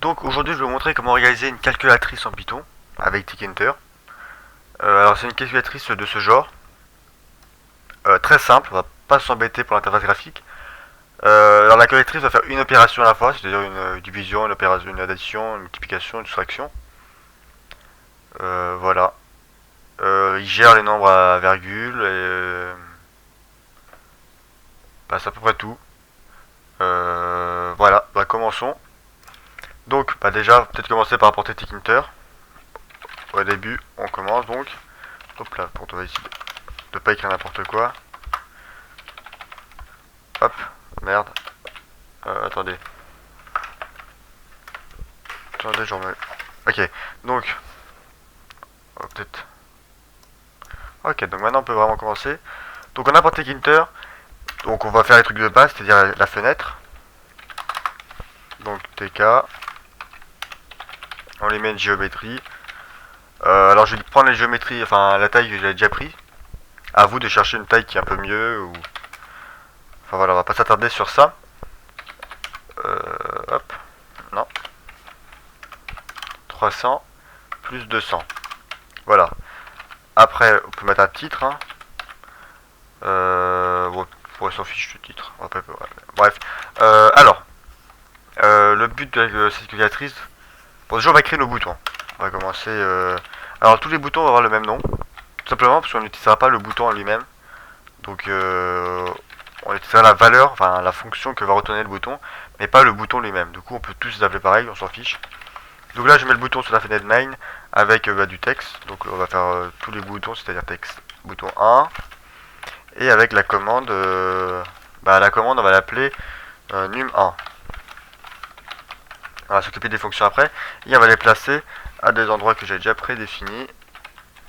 Donc aujourd'hui je vais vous montrer comment réaliser une calculatrice en Python avec Tkinter. Alors c'est une calculatrice de ce genre, très simple, on va pas s'embêter pour l'interface graphique. Alors la calculatrice va faire une opération à la fois, c'est-à-dire une division, une opération, une addition, une multiplication, une soustraction. Voilà. Il gère les nombres à virgule et bah, c'est à peu près tout. Voilà, bah, commençons. Donc bah, déjà peut-être commencer par apporter Tkinter. Au début on commence donc. Hop là, pour essayer de pas écrire n'importe quoi. Hop, merde. Attendez. Attendez, j'en mets. Ok, donc. Oh, peut-être. Ok, donc maintenant on peut vraiment commencer. Donc on a porté Tkinter. Donc on va faire les trucs de base, c'est-à-dire la fenêtre. Donc TK. On les met une géométrie. Alors je vais prendre les géométries, enfin la taille que j'ai déjà pris. À vous de chercher une taille qui est un peu mieux. Ou... Enfin voilà, on va pas s'attarder sur ça. Hop. Non. 300 plus 200. Voilà. Après, on peut mettre un titre. Hein. Bon, on s'en fiche du titre. Bref. Alors, le but de cette calculatrice. Bon, déjà, on va créer nos boutons. On va commencer. Alors, tous les boutons vont avoir le même nom. Tout simplement parce qu'on n'utilisera pas le bouton en lui-même. Donc, on utilisera la valeur, enfin la fonction que va retourner le bouton, mais pas le bouton lui-même. Du coup, on peut tous les appeler pareil, on s'en fiche. Donc là, je mets le bouton sur la fenêtre main avec du texte. Donc on va faire tous les boutons, c'est-à-dire texte. Bouton 1. Et avec la commande, la commande, on va l'appeler num1. On va s'occuper des fonctions après. Et on va les placer à des endroits que j'ai déjà prédéfinis.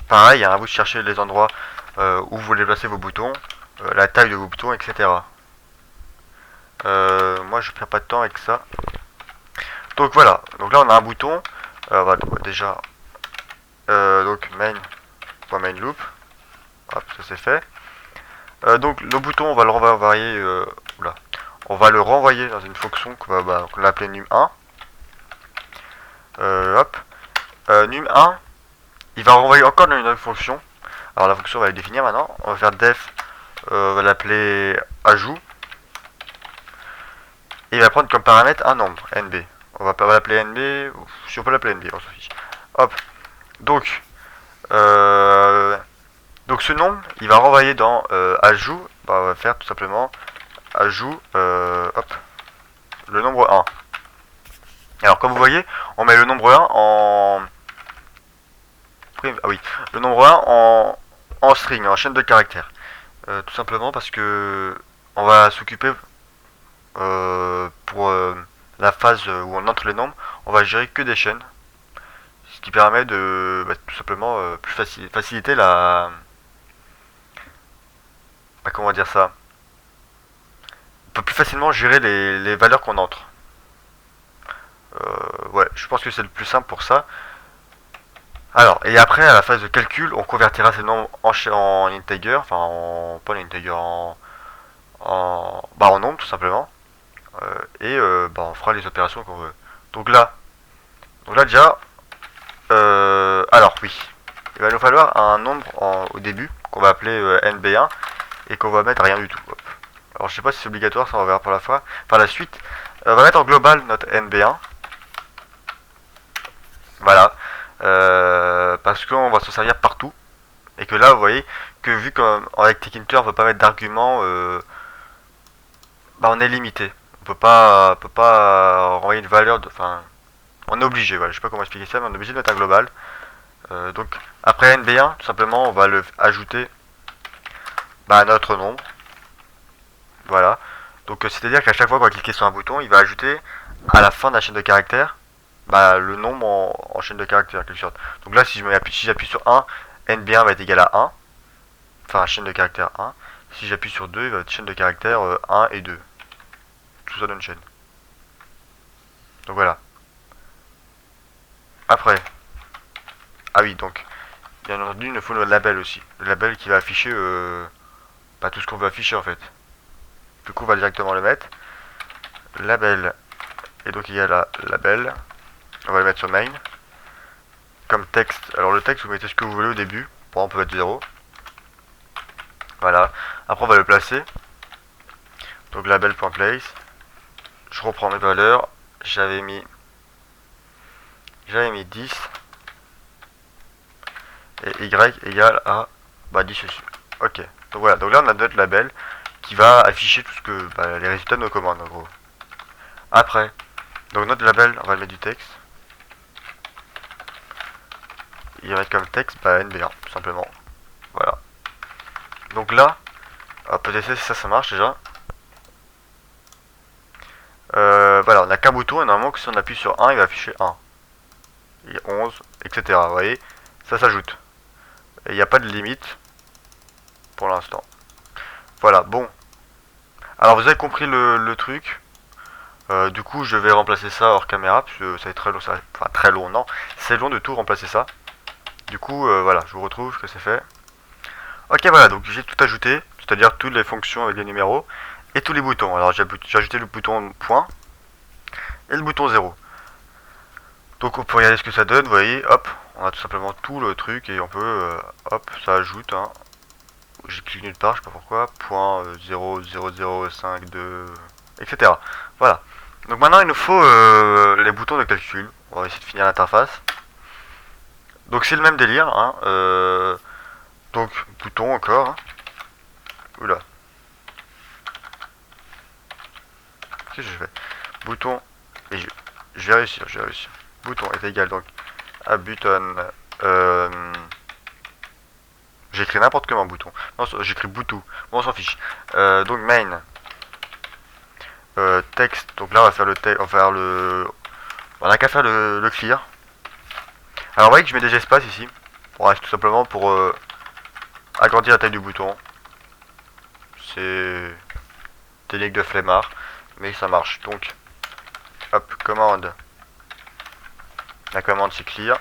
Pareil, à vous de chercher les endroits où vous voulez placer vos boutons, la taille de vos boutons, etc. Moi, je ne perds pas de temps avec ça. Donc voilà, donc là on a un bouton, déjà, donc main loop, hop, ça c'est fait. Donc le bouton on va le renvoyer, on va le renvoyer dans une fonction qu'on va appeler num1. Hop, num1, il va renvoyer encore dans une autre fonction. Alors la fonction on va la définir maintenant, on va faire def, on va l'appeler ajout. Et il va prendre comme paramètre un nombre, nb. On va l'appeler nb, si on peut l'appeler nb, on s'en fiche. Hop, donc ce nombre, il va renvoyer dans ajout, on va faire tout simplement ajout, hop, le nombre 1. Alors comme vous voyez, on met le nombre 1 en... Ah oui, le nombre 1 en string, en chaîne de caractères. Tout simplement parce que on va s'occuper pour la phase où on entre les nombres, on va gérer que des chaînes. Ce qui permet de tout simplement faciliter la... comment dire ça, on peut plus facilement gérer les valeurs qu'on entre. Ouais, je pense que c'est le plus simple pour ça. Alors, et après, à la phase de calcul, on convertira ces nombres en integer, pas en integer, en nombre tout simplement. On fera les opérations qu'on veut. Donc là déjà, alors oui, il va nous falloir un nombre au début, qu'on va appeler nb1, et qu'on va mettre rien du tout. Hop. Alors je sais pas si c'est obligatoire, ça on va voir pour la fois. Par la suite, on va mettre en global notre nb1. Voilà. Parce qu'on va s'en servir partout. Et que là, vous voyez, que vu qu'avec Tkinter, on ne peut pas mettre d'argument, on est limité. On peut pas renvoyer une valeur de... Enfin, on est obligé, voilà, je sais pas comment expliquer ça, mais on est obligé de mettre un global. Donc, après nb1, tout simplement, on va le ajouter à notre nombre. Voilà. Donc, c'est-à-dire qu'à chaque fois qu'on va cliquer sur un bouton, il va ajouter à la fin de la chaîne de caractères le nombre en chaîne de caractères, quelque sorte. Donc là, si j'appuie sur 1, nb1 va être égal à 1. Enfin, chaîne de caractères 1. Si j'appuie sur 2, il va être chaîne de caractères 1 et 2. Tout ça donne chaîne. Donc voilà. Après. Ah oui, donc. Bien entendu, il nous faut le label aussi. Le label qui va afficher tout ce qu'on veut afficher en fait. Du coup, on va directement le mettre. Label. Et donc il y a la label. On va le mettre sur main. Comme texte, alors le texte, vous mettez ce que vous voulez au début. Bon, on peut mettre 0. Voilà. Après, on va le placer. Donc label.place. Je reprends mes valeurs. J'avais mis 10. Et y égale à 10 aussi. Ok. Donc voilà. Donc là, on a notre label qui va afficher tout ce que les résultats de nos commandes en gros. Après, donc notre label, on va mettre du texte. Il va mettre comme texte NB1 tout simplement. Voilà. Donc là, hop, essayer si ça marche déjà. Voilà, on n'a qu'un bouton et normalement que si on appuie sur 1, il va afficher 1. Et 11, etc. Vous voyez, ça s'ajoute. Et il n'y a pas de limite pour l'instant. Voilà, bon. Alors vous avez compris le truc. Du coup, je vais remplacer ça hors caméra, parce que ça va être très long, enfin très long, non. C'est long de tout remplacer ça. Du coup, voilà, je vous retrouve, que c'est fait. Ok, voilà, donc j'ai tout ajouté, c'est-à-dire toutes les fonctions avec les numéros, et tous les boutons. Alors j'ai ajouté le bouton point, et le bouton 0. Donc on peut regarder ce que ça donne, vous voyez, hop, on a tout simplement tout le truc, et on peut, hop, ça ajoute, hein. J'ai cliqué nulle part, je sais pas pourquoi, point 0, 0, 0, 5, 2, etc. Voilà. Donc maintenant il nous faut les boutons de calcul. On va essayer de finir l'interface. Donc c'est le même délire, hein. Donc bouton encore. Hein. Oula. Qu'est-ce que je fais? Bouton. Et je vais réussir, je vais réussir. Bouton est égal donc à button. J'ai écrit n'importe comment bouton. Non, j'ai écrit boutou. Bon, on s'en fiche. Donc main. Texte. Donc là, on va faire le texte. On va faire le. On a qu'à faire le clear. Alors, vous voyez que je mets des espaces ici. Bref, tout simplement pour agrandir la taille du bouton. C'est technique de flemmard. Mais ça marche. Donc, hop, commande. La commande c'est clear.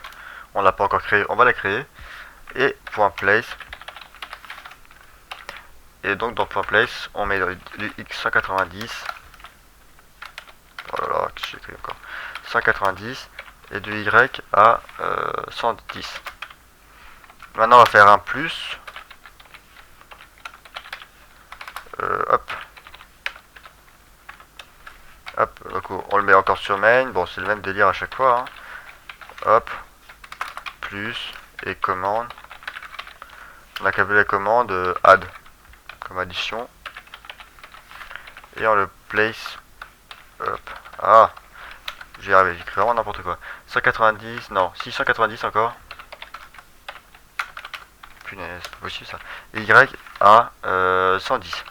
On l'a pas encore créé, on va la créer. Et point place. Et donc dans point place, on met du x190. Oh là là, qu'est-ce que j'ai écrit encore 190 et du y à 110. Maintenant on va faire un plus. Hop. Hop, donc on le met encore sur main. Bon, c'est le même délire à chaque fois. Hein. Hop. Plus. Et commande. On a qu'à appeler la commande add. Comme addition. Et on le place. Hop. Ah. J'ai arrivé, j'ai écrit vraiment n'importe quoi. 190, non, 690 encore. Punaise, c'est possible ça. Et y à 110.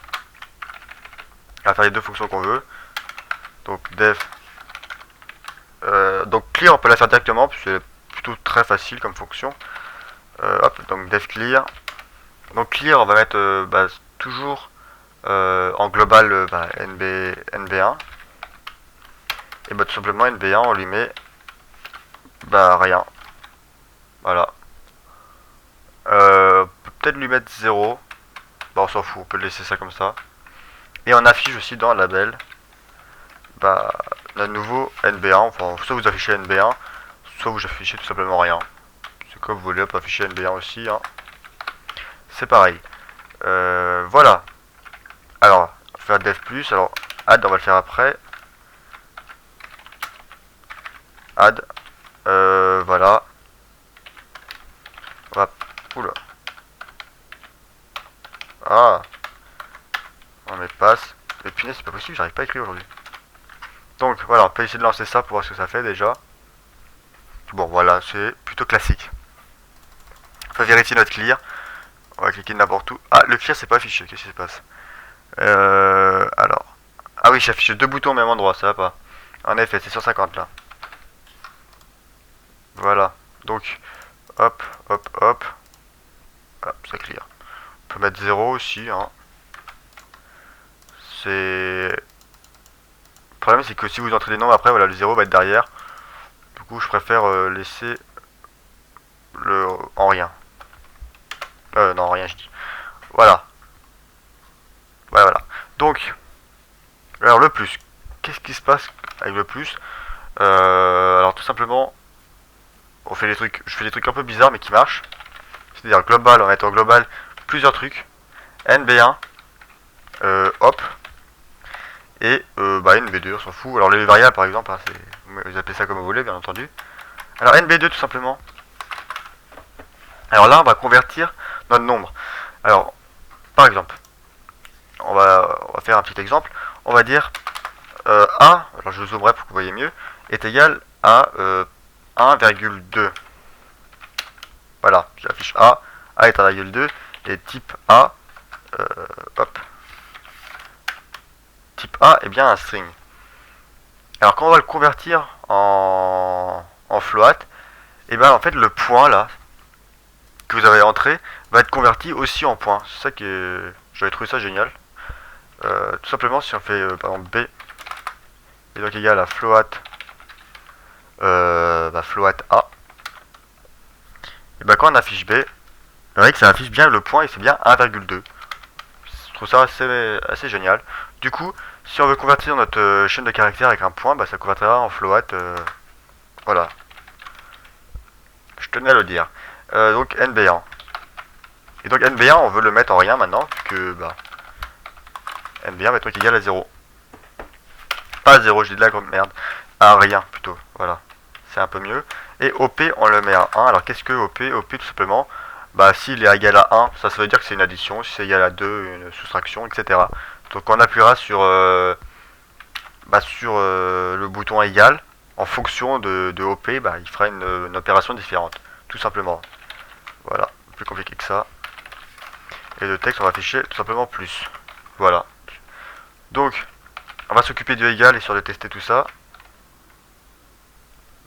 On va faire les deux fonctions qu'on veut. Donc def. Donc clear, on peut la faire directement, puisque c'est plutôt très facile comme fonction. Hop, donc def clear. Donc clear, on va mettre toujours en global NB1. Et tout simplement NB1, on lui met rien. Voilà. On peut peut-être lui mettre 0. On s'en fout, on peut laisser ça comme ça. Et on affiche aussi dans le label notre nouveau NB1. Enfin, soit vous affichez NB1, soit vous affichez tout simplement rien. C'est comme vous voulez, on peut afficher NB1 aussi. Hein. C'est pareil. Voilà. Alors, faire def plus. Alors, add, on va le faire après. Add. Voilà. On va. Oula. Ah. On met passe. Mais punaise, c'est pas possible, j'arrive pas à écrire aujourd'hui. Donc voilà, on peut essayer de lancer ça pour voir ce que ça fait déjà. Bon voilà, c'est plutôt classique. On peut vérifier notre clear. On va cliquer n'importe où. Ah, le clear c'est pas affiché, qu'est-ce qui se passe alors. Ah oui, j'ai affiché deux boutons au même endroit, ça va pas. En effet, c'est 150 là. Voilà. Donc, hop, hop, hop. Hop, ça clear. On peut mettre 0 aussi, hein. C'est... Le problème c'est que si vous entrez des nombres après, voilà, le 0 va être derrière. Du coup, je préfère laisser le en rien. Non, rien, je dis. Voilà. Voilà, voilà. Donc, alors le plus. Qu'est-ce qui se passe avec le plus? Alors tout simplement, je fais des trucs un peu bizarres mais qui marchent. C'est-à-dire global, en mettant global plusieurs trucs. NB1, hop, et NB2, on s'en fout. Alors les variables par exemple, hein, vous appelez ça comme vous voulez bien entendu. Alors NB2 tout simplement. Alors là on va convertir notre nombre. Alors par exemple, on va faire un petit exemple. On va dire A, alors je zoomerai pour que vous voyez mieux, est égal à 1,2. Voilà, j'affiche A est 1,2 et type A, hop, type A est bien un string. Alors quand on va le convertir en float, et bien en fait le point là que vous avez entré va être converti aussi en point. C'est ça que j'avais trouvé ça génial. Tout simplement si on fait par exemple B est donc égal à float float A, et ben quand on affiche B, vous voyez que ça affiche bien le point et c'est bien 1,2. Je trouve ça assez génial. Du coup, si on veut convertir notre chaîne de caractères avec un point, bah, ça convertira en float. Voilà. Je tenais à le dire. Donc NB1. Et donc NB1, on veut le mettre en rien maintenant, puisque bah, NB1 va être égal à 0. Pas à 0, je dis de la grande merde. À rien plutôt. Voilà. C'est un peu mieux. Et OP, on le met à 1. Alors qu'est-ce que OP? OP tout simplement, bah s'il est égal à 1, ça veut dire que c'est une addition. Si c'est égal à 2, une soustraction, etc. Donc on appuiera sur, le bouton égal. En fonction de OP, bah, il fera une opération différente. Tout simplement. Voilà. Plus compliqué que ça. Et le texte, on va afficher tout simplement plus. Voilà. Donc, on va s'occuper du égal et sur de tester tout ça.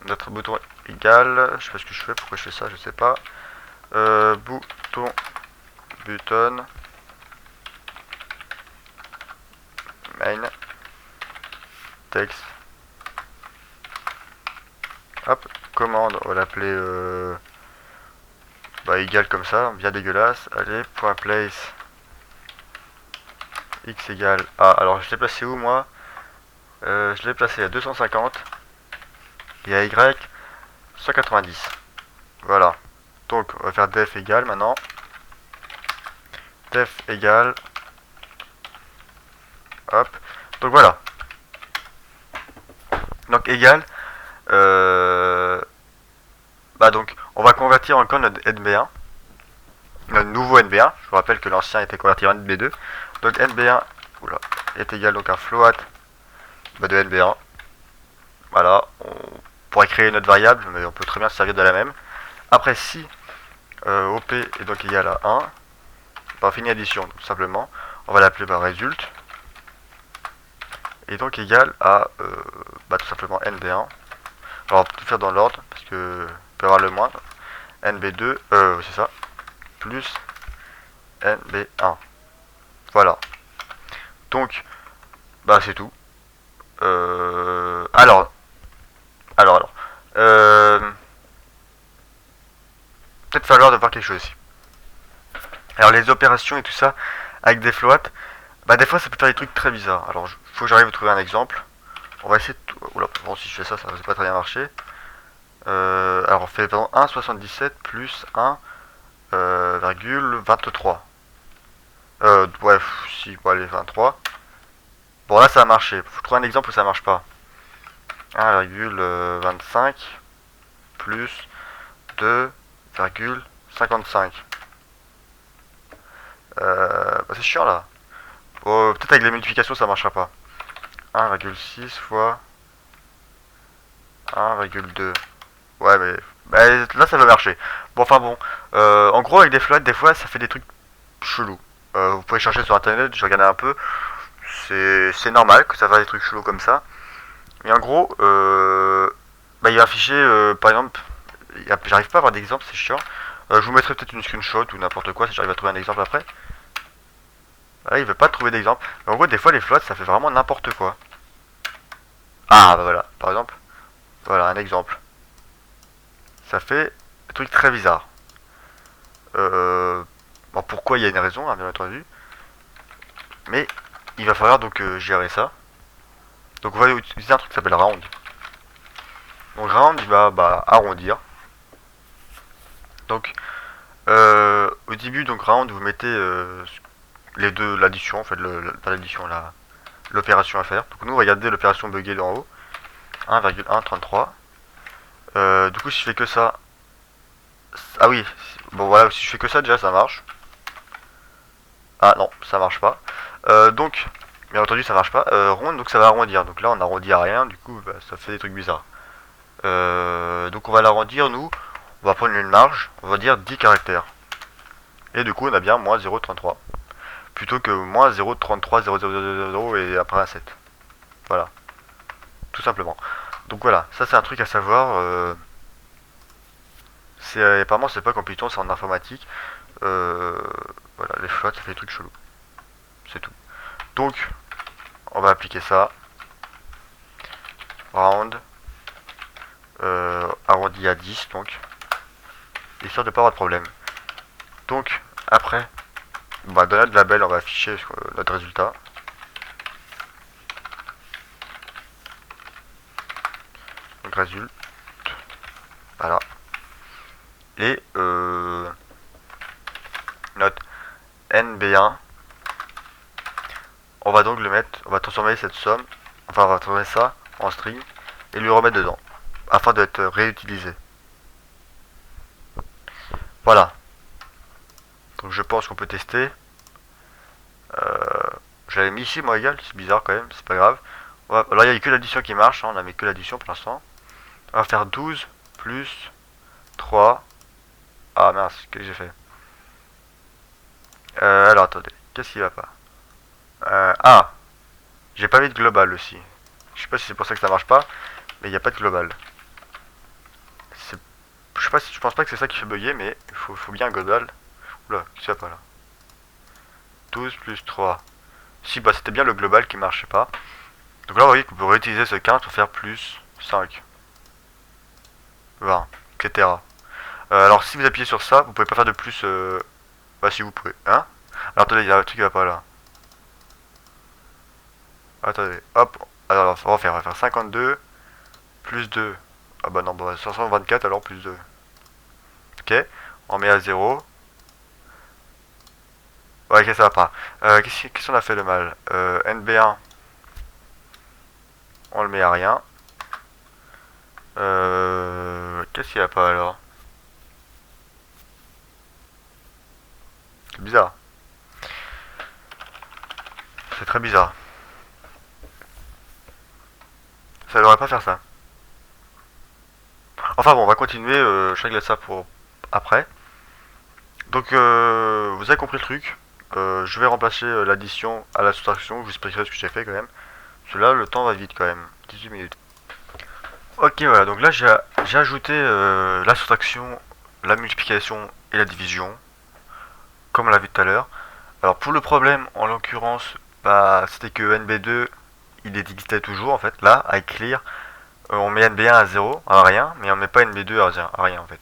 Notre bouton égal, je sais pas ce que je fais, pourquoi je fais ça, je sais pas. Button main text. Hop, commande, on va l'appeler égal comme ça, bien dégueulasse. Allez, point place x égale a. Alors je l'ai placé où moi? Je l'ai placé à 250 et à y 190. Voilà. Donc on va faire def égale maintenant. Def égale. Hop. Donc voilà. Donc égal. Donc on va convertir encore notre NB1. Notre nouveau NB1. Je vous rappelle que l'ancien était converti en NB2. Donc NB1 est égal donc à float de NB1. Voilà. On pourrait créer notre variable, mais on peut très bien se servir de la même. Après si OP est donc égal à 1, on finit addition tout simplement. On va l'appeler result. Et donc égal à tout simplement NB1. Alors on va tout faire dans l'ordre parce que on peut avoir le moindre. NB2, c'est ça, plus NB1. Voilà. Donc, c'est tout. Alors. Peut-être falloir de voir quelque chose ici. Alors les opérations et tout ça, avec des floats, des fois ça peut faire des trucs très bizarres. Alors faut que j'arrive à trouver un exemple. On va essayer de... Oula, bon si je fais ça, ça va pas très bien marcher. Alors on fait par exemple 1,77 plus 1,23. Ouais, si, bon allez, 23. Bon là ça a marché. Faut trouver un exemple où ça marche pas. 1,25 plus 2,55. C'est chiant là. Peut-être avec les multiplications ça marchera pas. 1,6 fois 1,2. Ouais mais là ça va marcher. Bon enfin bon. En gros avec des floats des fois ça fait des trucs chelous. Vous pouvez chercher sur internet, j'ai regardé un peu. C'est normal que ça fasse des trucs chelous comme ça. Mais en gros, il va afficher, par exemple, j'arrive pas à avoir d'exemple, c'est chiant. Je vous mettrai peut-être une screenshot ou n'importe quoi si j'arrive à trouver un exemple après. Là, il veut pas trouver d'exemple. Mais en gros, des fois, les floats, ça fait vraiment n'importe quoi. Ah, voilà, par exemple. Voilà, un exemple. Ça fait des trucs très bizarres. Pourquoi il y a une raison, hein, bien entendu. Mais il va falloir donc gérer ça. Donc on va utiliser un truc qui s'appelle round. Donc round, il va arrondir. Donc au début, donc round, vous mettez les deux, l'addition, en fait, pas l'addition, l'opération à faire. Donc nous, regardez l'opération buggée d'en haut, 1,133. Du coup, si je fais que ça, ah oui, bon voilà, si je fais que ça, déjà ça marche. Ah non, ça marche pas. Donc, bien entendu, ça marche pas. Round, donc ça va arrondir. Donc là, on arrondit à rien, du coup, bah, ça fait des trucs bizarres. Donc on va l'arrondir, nous, on va prendre une marge, on va dire 10 caractères. Et du coup, on a bien moins 0,33. Plutôt que moins 0,33, 0,000 et après un 7. Voilà, tout simplement. Donc voilà, ça c'est un truc à savoir. Apparemment c'est pas compliqué, c'est en informatique. Euh, voilà, les flottes, ça fait des trucs chelous. C'est tout. Donc, on va appliquer ça. Round. Arrondi à 10, donc. Histoire de pas avoir de problème. Donc, après, dans notre label, on va afficher notre résultat. Donc, résulte. Voilà. Et notre NB1. On va donc le mettre, on va transformer cette somme, enfin on va transformer ça en string et lui remettre dedans, afin d'être réutilisé. Voilà. Donc je pense qu'on peut tester. Je l'avais mis ici, moi égal, c'est bizarre quand même, c'est pas grave. Alors il n'y a que l'addition qui marche, hein, on a mis que l'addition pour l'instant. On va faire 12 plus 3. Ah mince, qu'est-ce que j'ai fait? Alors attendez, qu'est-ce qui va pas? Ah, j'ai pas mis de global aussi. Je sais pas si c'est pour ça que ça marche pas, mais il n'y a pas de global. Je sais pas si, je pense pas que c'est ça qui fait bugger, mais il faut bien un global. Oula, qu'est-ce qu'il y a pas là? 12 plus 3. Si, bah c'était bien le global qui marchait pas. Donc là, vous voyez qu'on peut réutiliser ce 15 pour faire plus 5, 20, etc. Alors si vous appuyez sur ça, vous pouvez pas faire de plus. Bah si vous pouvez. Hein? Alors attendez, il y a un truc qui va pas là. Attendez, hop. Alors on va faire 52 plus 2. Ah bah non, bah 524 alors plus 2. Ok, on met à 0. Ouais, ok, ça va pas. Qu'est-ce qu'on a fait de mal? NB1, on le met à rien. Qu'est-ce qu'il y a pas alors? C'est bizarre. C'est très bizarre. Ça devrait pas faire ça. Enfin bon, on va continuer. Je règle ça pour après. Donc, vous avez compris le truc. Je vais remplacer l'addition à la soustraction. Je vous expliquerai ce que j'ai fait quand même. Cela, le temps va vite quand même. 18 minutes. Ok, voilà. Donc là, j'ai ajouté la soustraction, la multiplication et la division, comme on l'a vu tout à l'heure. Alors pour le problème, en l'occurrence, bah, c'était que NB2, il existait toujours en fait. Là, avec clear, on met NB1 à 0, à rien, mais on met pas NB2 à rien en fait.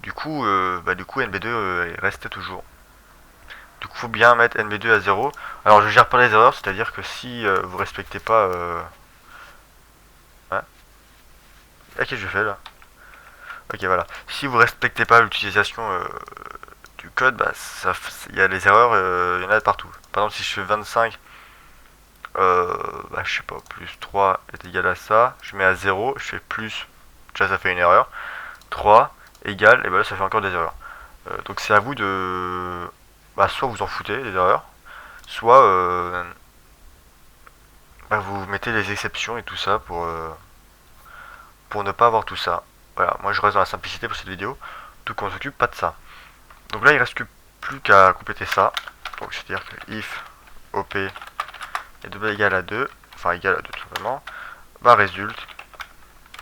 Du coup NB2 est resté toujours. Du coup, faut bien mettre NB2 à 0. Alors, je gère pas les erreurs, c'est-à-dire que si vous respectez pas. Hein. Ah, qu'est-ce que je fais là? Ok, voilà. Si vous respectez pas l'utilisation du code, bah, il y a les erreurs, il y en a de partout. Par exemple, si je fais 25, bah, je sais pas, plus 3 est égal à ça, je mets à 0, je fais plus, déjà ça fait une erreur, 3 égale, et bah là ça fait encore des erreurs. Donc c'est à vous de. Bah, soit vous en foutez des erreurs, soit bah, vous mettez les exceptions et tout ça pour ne pas avoir tout ça. Voilà, moi je reste dans la simplicité pour cette vidéo, donc on s'occupe pas de ça. Donc là il reste plus qu'à compléter ça. Donc c'est-à-dire que if op est double égal à 2, enfin égal à 2 tout simplement, bah résulte,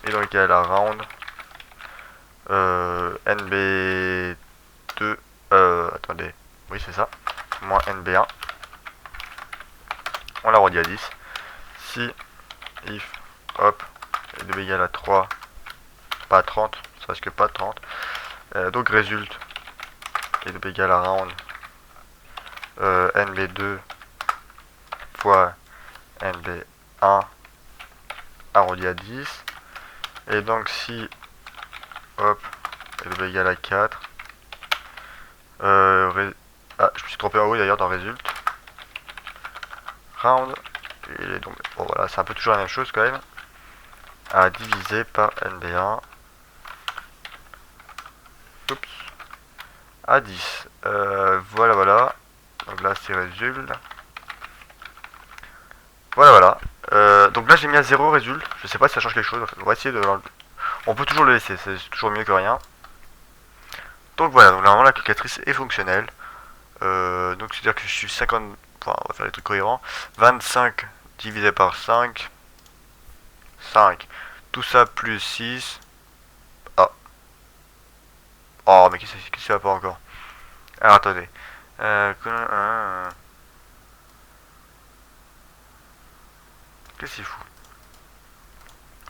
et donc égal à round nb2, attendez, oui c'est ça, moins nb1, on l'a redit à 10, si if hop est double égal à 3, pas à 30, ça risque pas de 30, donc résulte est double égal à round nb2 fois nb1 arrondi à 10, Et donc si, hop, est égal à 4, ah, je me suis trompé en haut d'ailleurs dans result, round, et donc, bon voilà, c'est un peu toujours la même chose quand même, à diviser par NB1, oups, à 10, voilà, voilà, donc là c'est result, voilà, voilà, donc là j'ai mis à 0 result, je sais pas si ça change quelque chose, on va essayer de l'enlever. On peut toujours le laisser, c'est toujours mieux que rien. Donc voilà, donc normalement la calculatrice est fonctionnelle. Donc c'est-à-dire que je suis 50, enfin, on va faire les trucs cohérents. 25 divisé par 5, 5. Tout ça plus 6. Ah. Oh, mais qu'est-ce qui va pas encore? Alors attendez. Qu'est-ce qu'il fout?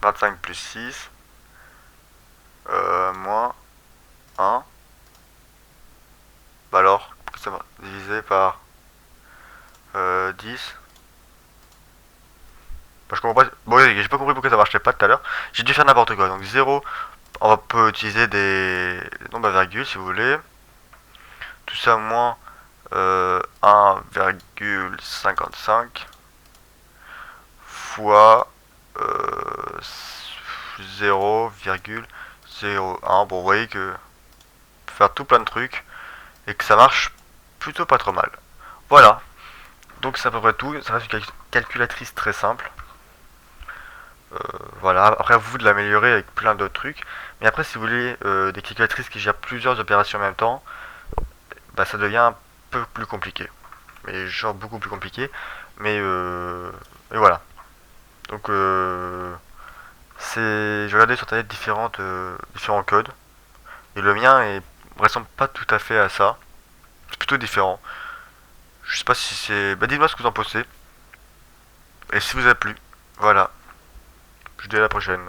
25 plus 6. Moins 1. Bah alors, ça va divisé par 10. Bah, je comprends pas. Bon, oui, j'ai pas compris pourquoi ça marchait pas tout à l'heure. J'ai dû faire n'importe quoi. Donc 0, on peut utiliser des nombres à virgule si vous voulez. Tout ça moins 1,55 fois 0,01. Bon, vous voyez que faire tout plein de trucs et que ça marche plutôt pas trop mal. Voilà. Donc c'est à peu près tout. Ça reste une calculatrice très simple. Voilà, après à vous de l'améliorer avec plein d'autres trucs. Mais après, si vous voulez des calculatrices qui gèrent plusieurs opérations en même temps, bah ça devient un peu plus compliqué. Mais genre beaucoup plus compliqué. Mais voilà. Donc j'ai regardé sur internet différents codes. Et le mien ressemble pas tout à fait à ça. C'est plutôt différent. Je sais pas si c'est. Bah dites-moi ce que vous en pensez. Et si vous a plu. Voilà. Je vous dis à la prochaine.